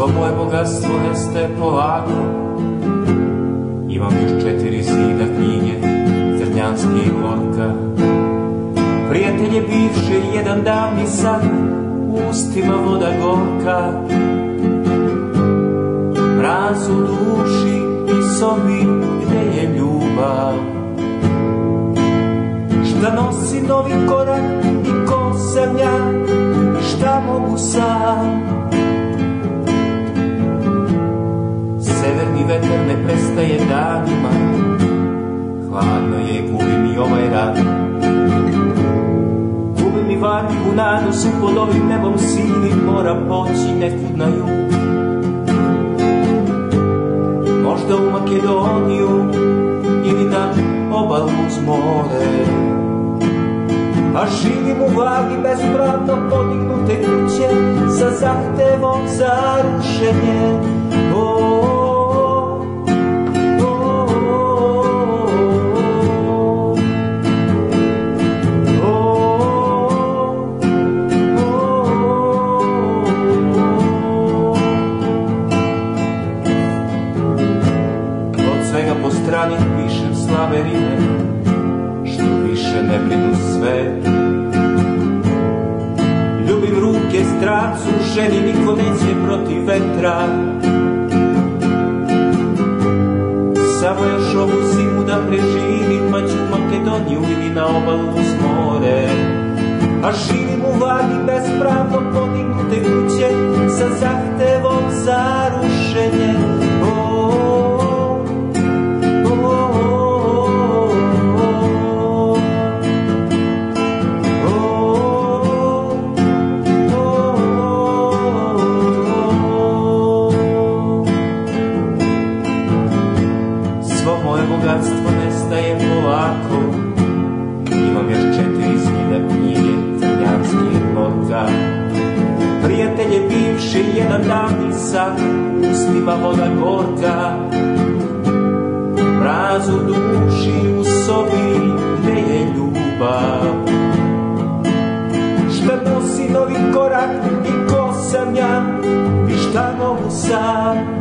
Svo moje bogatstvo nestaje polako. Imam još 4 zida knjige, Crnjanski i Gorka. Prijatelje bivše, jedan davni san, u ustima voda gorka. Mraz u duši i sobi gde je ljubav. Šta nosi novi korak i ko sam ja, i šta mogu sam. Severni vetar ne prestaje danima, hladno je, gubi mi ovaj rad. Gubi mi varljivu nadu, su pod ovim nebom sivim, mora poći nekud na jug. Možda u Makedoniju ili na obalu uz more. A živim u vagi bespravno podignute kuće sa zahtevom za rušenje. Od svega po strani pišem slave rime, što više ne brinu sve. Ljubim ruke strancu, ženi niko neće protiv vetra. Samo još ovu zimu da preživim, pa ću u Makedoniju ili na obalu uz more. A živim u vagi bespravno podignute kuće sa zahtevom za rušenje. Svo moje bogatstvo nestaje polako. Imam još 4 zida knjige, Crnjanski i Gorka. Prijatelje bivše, jedan davni san, u ustima voda gorka. Mraz u duši, u sobi gde je ljubav. Šta nosi novi korak i ko sam ja, i šta mogu sam.